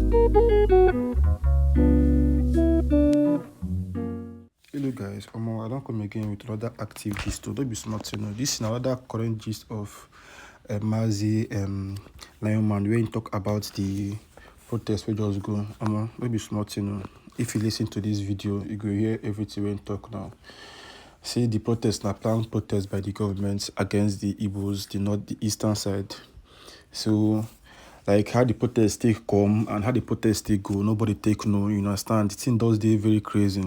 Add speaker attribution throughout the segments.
Speaker 1: Hello guys, I don't come again with another active gist. Don't be smart, you know. This is another current gist of Mazi, Lionman, where he talk about the protest we just go. Don't be smart, you know. If you listen to this video, you go hear everything we talk now. See, the protest now planned protest by the government against the Igbos, the eastern side. So, like how the protest take come and how the protest take go, nobody take no. You understand? The thing does dey very crazy.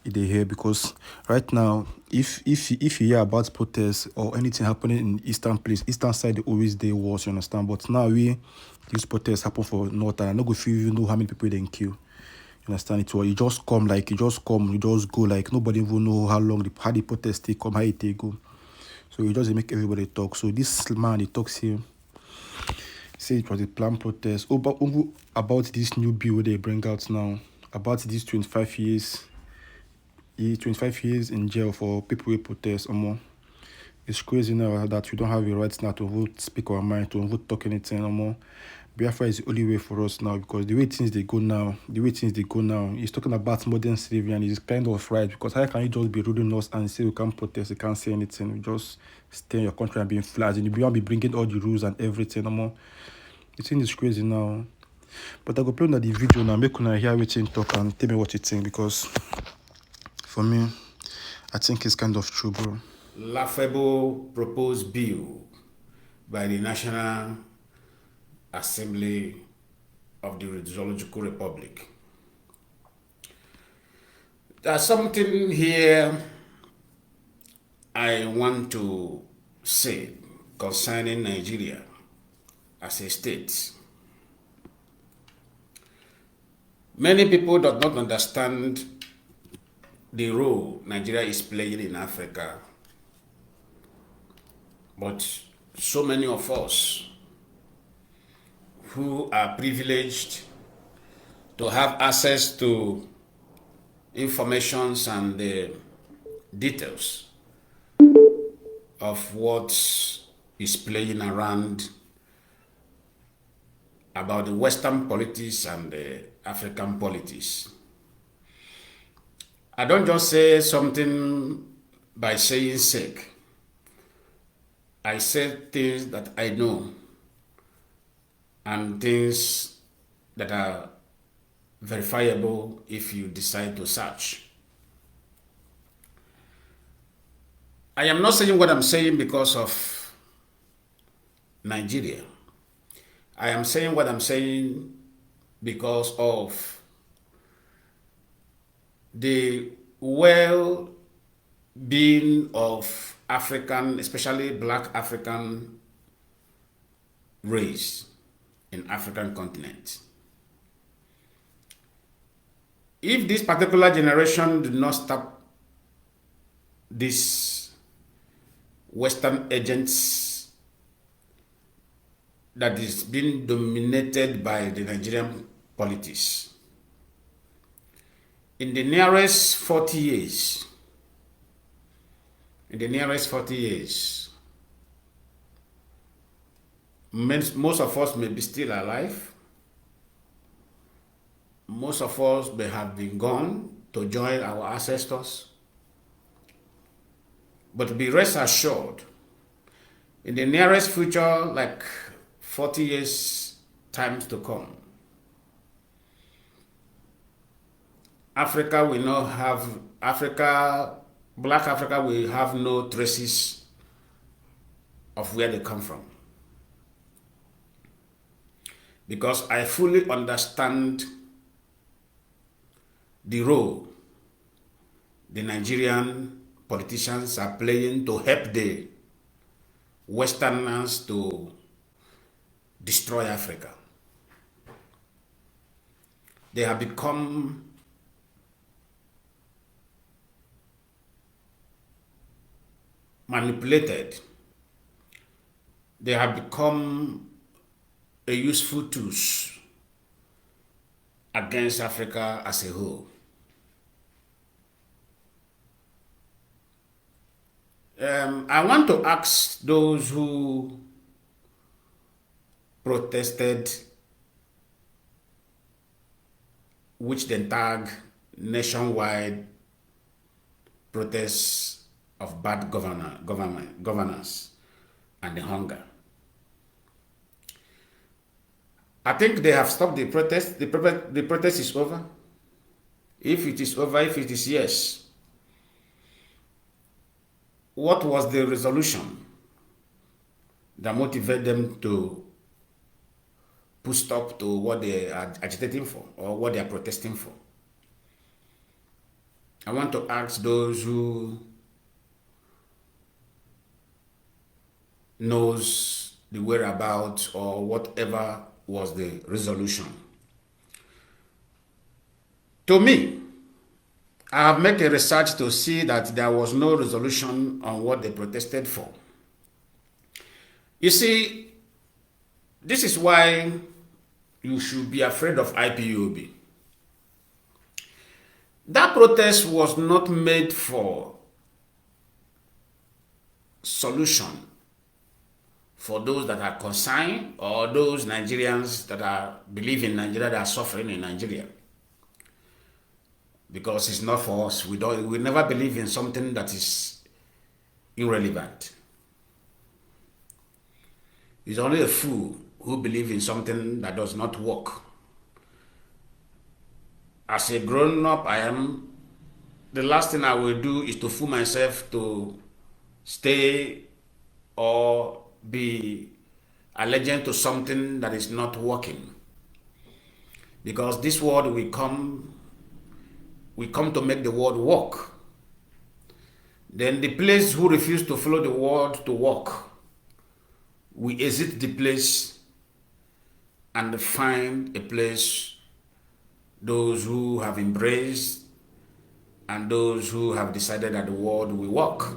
Speaker 1: They hear because right now, if you hear about protests or anything happening in eastern side, they always they worse. You understand? But now these protests happen for north, and I no go feel you know how many people they kill. You understand it? Well, you just come, you just go, like nobody even know how long how the protest take come, how it take go. So you just make everybody talk. So this man he talks here, say it was a planned protest about this new bill they bring out now about these 25 years. 25 years in jail for people who protest. It's crazy now that we don't have a right now to vote, speak our mind, to vote, talk anything. Biafra is the only way for us now because the way things they go now, he's talking about modern slavery and it's kind of right because how can you just be ruling us and say we can't protest, you can't say anything, we just stay in your country and being flagged and you won't be bringing all the rules and everything. The thing is crazy now. But I go play on the video now, make una hear everything talk and tell me what you think because for me, I think it's kind of true, bro.
Speaker 2: Laughable proposed bill by the National Assembly of the Zoological Republic. There's something here I want to say concerning Nigeria as a state. Many people do not understand the role Nigeria is playing in Africa, but so many of us who are privileged to have access to informations and details of what is playing around about the Western politics and the African politics. I don't just say something by saying sake. I say things that I know and things that are verifiable if you decide to search. I am not saying what I'm saying because of Nigeria. I am saying what I'm saying because of the well-being of African, especially Black African race in African continent. If this particular generation did not stop these Western agents that is being dominated by the Nigerian politics, in the nearest 40 years, most of us may be still alive. Most of us may have been gone to join our ancestors. But be rest assured, in the nearest future, like 40 years times to come, Africa will not have, Black Africa will have no traces of where they come from. Because I fully understand the role the Nigerian politicians are playing to help the Westerners to destroy Africa. They have become manipulated. They have become a useful tools against Africa as a whole. I want to ask those who protested which then tag nationwide protests of bad governance and the hunger. I think they have stopped the protest. The protest is over. If it is over, if it is yes, what was the resolution that motivated them to put stop to what they are agitating for or what they are protesting for? I want to ask those who knows the whereabouts or whatever was the resolution. To me, I have made a research to see that there was no resolution on what they protested for. You see, this is why you should be afraid of IPOB. That protest was not made for solution for those that are concerned or those Nigerians that believe in Nigeria that are suffering in Nigeria. Because it's not for us. We never believe in something that is irrelevant. It's only a fool who believes in something that does not work. As a grown-up, the last thing I will do is to fool myself to stay or be allegiant to something that is not working. Because this world we come to make the world work. Then the place who refuse to follow the world to work, we exit the place and find a place those who have embraced and those who have decided that the world will work.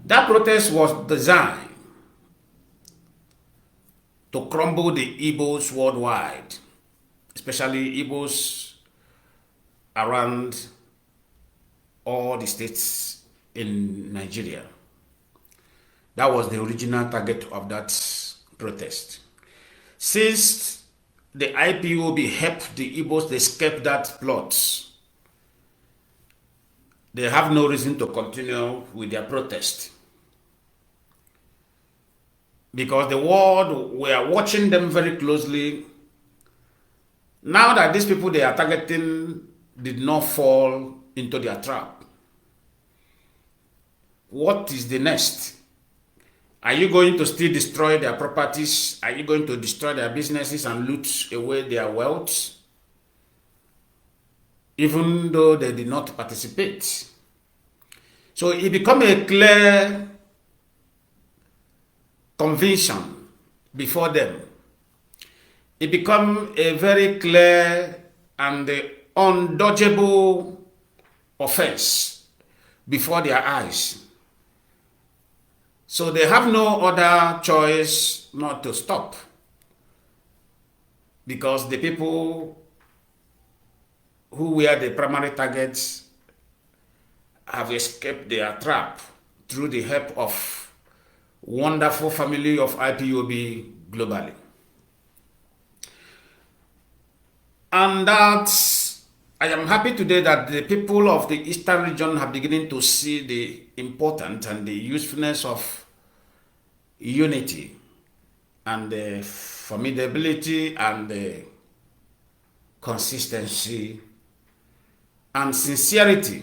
Speaker 2: That protest was designed to crumble the Igbos worldwide, especially Igbos around all the states in Nigeria. That was the original target of that protest. Since the IPOB helped the Igbos escape that plot, they have no reason to continue with their protest. Because the world were watching them very closely. Now that these people they are targeting did not fall into their trap, what is the next? Are you going to still destroy their properties? Are you going to destroy their businesses and loot away their wealth? Even though they did not participate. So it became a clear conviction before them. It became a very clear and undodgeable offense before their eyes. So they have no other choice not to stop. Because the people who were the primary targets have escaped their trap through the help of wonderful family of IPOB globally. And that I am happy today that the people of the Eastern region have beginning to see the importance and the usefulness of unity and the formidability and the consistency and sincerity.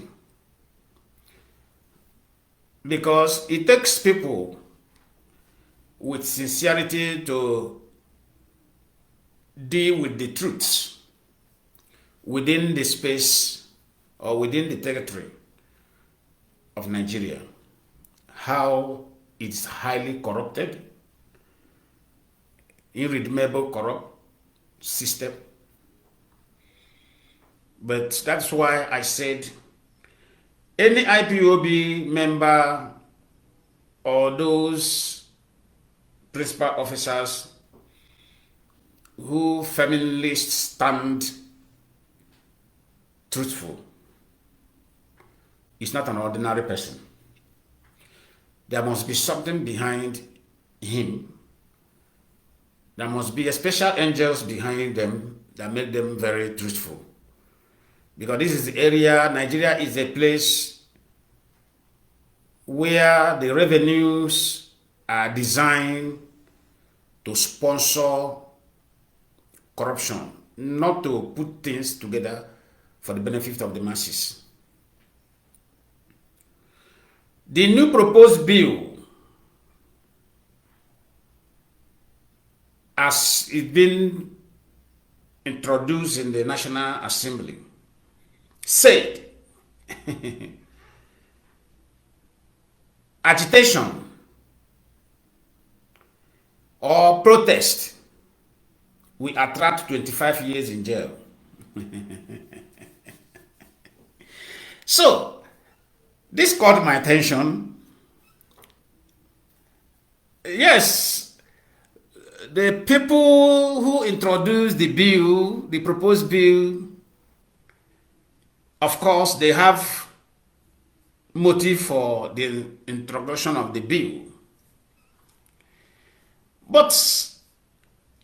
Speaker 2: Because it takes people with sincerity to deal with the truths within the space or within the territory of Nigeria. How it's highly corrupted, irredeemable corrupt system. But that's why I said any IPOB member or those principal officers who firmly stand truthful is not an ordinary person. There must be something behind him There must be a special angels behind them that make them very truthful. Because this is the area, Nigeria is a place where the revenues are designed to sponsor corruption, not to put things together for the benefit of the masses. The new proposed bill, as it's been introduced in the National Assembly, said agitation or protest will attract 25 years in jail. So, this caught my attention. Yes, the people who introduced the bill, the proposed bill, of course, they have motive for the introduction of the bill. But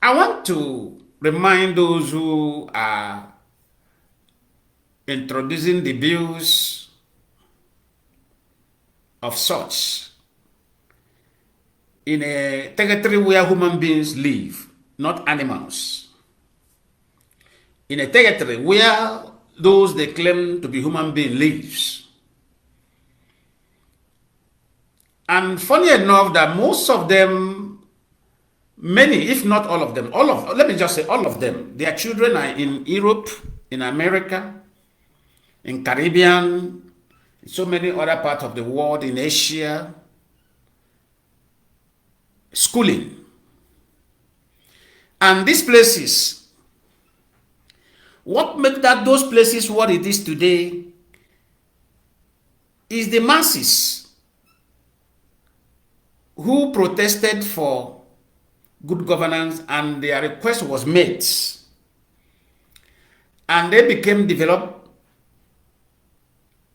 Speaker 2: I want to remind those who are introducing the bills of such in a territory where human beings live, not animals. In a territory where those they claim to be human beings lives. And funny enough that most of them, many, if not all of them, let me just say all of them, their children are in Europe, in America, in Caribbean, in so many other parts of the world, in Asia, schooling. And these places, what makes those places what it is today is the masses who protested for good governance, and their request was made. And they became developed.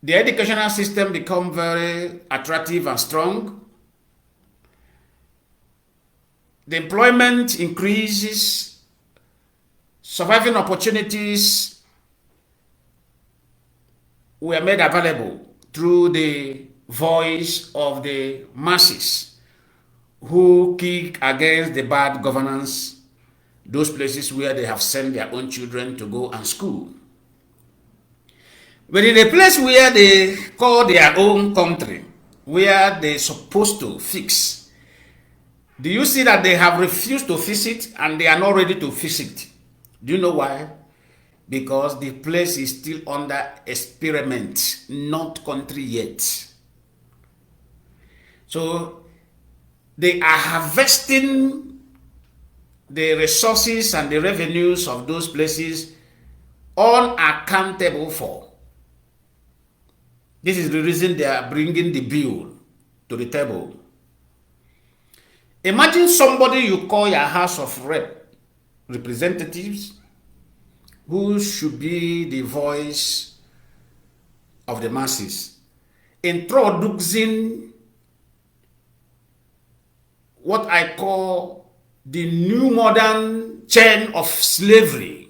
Speaker 2: The educational system became very attractive and strong. The employment increases. Surviving opportunities were made available through the voice of the masses who kick against the bad governance, those places where they have sent their own children to go and school. But in a place where they call their own country, where they're supposed to fix, do you see that they have refused to fix it and they are not ready to fix it? Do you know why? Because the place is still under experiment, not country yet. So they are harvesting the resources and the revenues of those places unaccountable for. This is the reason they are bringing the bill to the table. Imagine somebody you call your House of Representatives, who should be the voice of the masses, introducing what I call the new modern chain of slavery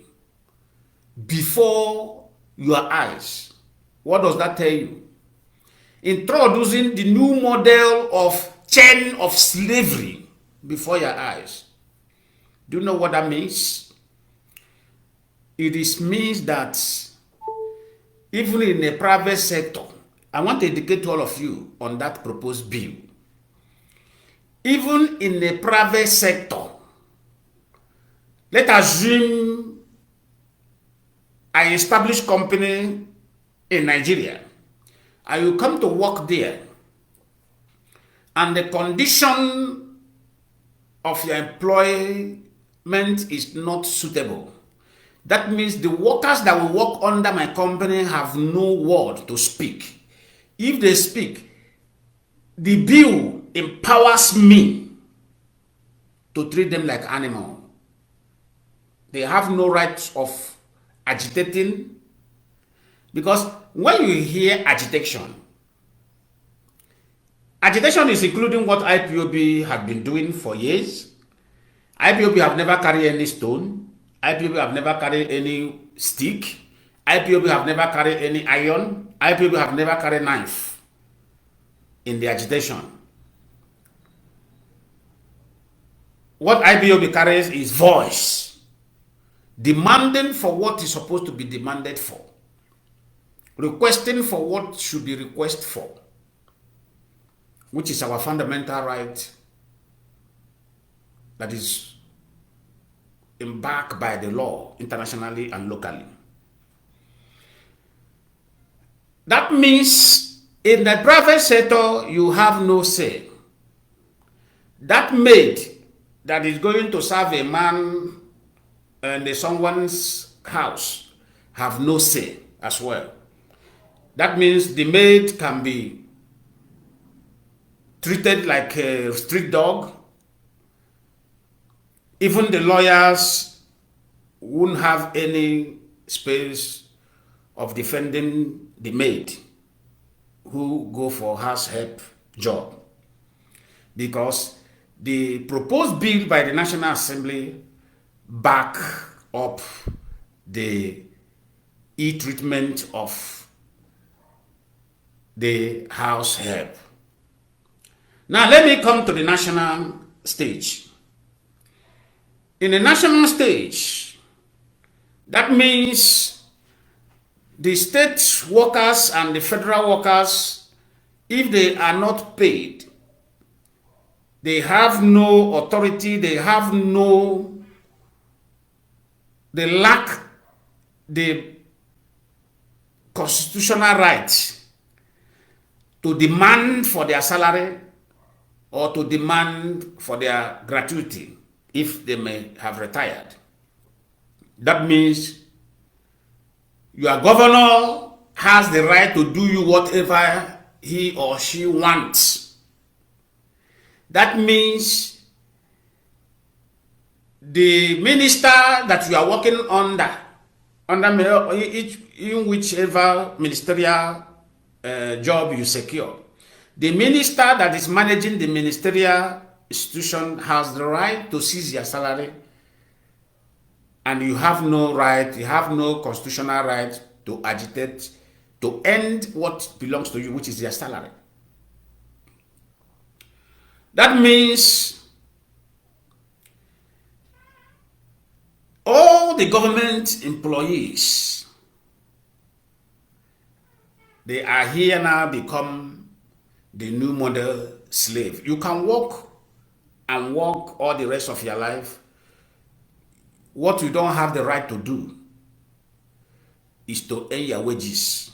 Speaker 2: before your eyes. What does that tell you? Introducing the new model of chain of slavery before your eyes. Do you know what that means? It means that even in the private sector, I want to educate all of you on that proposed bill. Even in the private sector, let's assume I establish company in Nigeria. I will come to work there, and the condition of your employment is not suitable. That means the workers that will work under my company have no word to speak. If they speak, the bill empowers me to treat them like animals. They have no right of agitating, because when you hear agitation is including what IPOB have been doing for years, IPOB have never carried any stone. IPOB have never carried any stick. IPOB have never carried any iron. IPOB have never carried knife in the agitation. What IPOB carries is voice, demanding for what is supposed to be demanded for, requesting for what should be requested for, which is our fundamental right that is embarked by the law internationally and locally. That means in the private sector, you have no say. That maid that is going to serve a man in someone's house have no say as well. That means the maid can be treated like a street dog. Even the lawyers wouldn't have any space of defending the maid who go for house help job, because the proposed bill by the National Assembly back up the e-treatment of the house help. Now let me come to the national stage. In the national stage, that means the state workers and the federal workers, if they are not paid, they have no authority, they lack the constitutional right to demand for their salary or to demand for their gratuity if they may have retired. That means your governor has the right to do you whatever he or she wants. That means the minister that you are working under in whichever ministerial job you secure, the minister that is managing the ministerial institution has the right to seize your salary, and you have no right, you have no constitutional right to agitate to end what belongs to you, which is your salary. That means all the government employees, they are here now become the new model slave. You can work and work all the rest of your life. What you don't have the right to do is to earn your wages.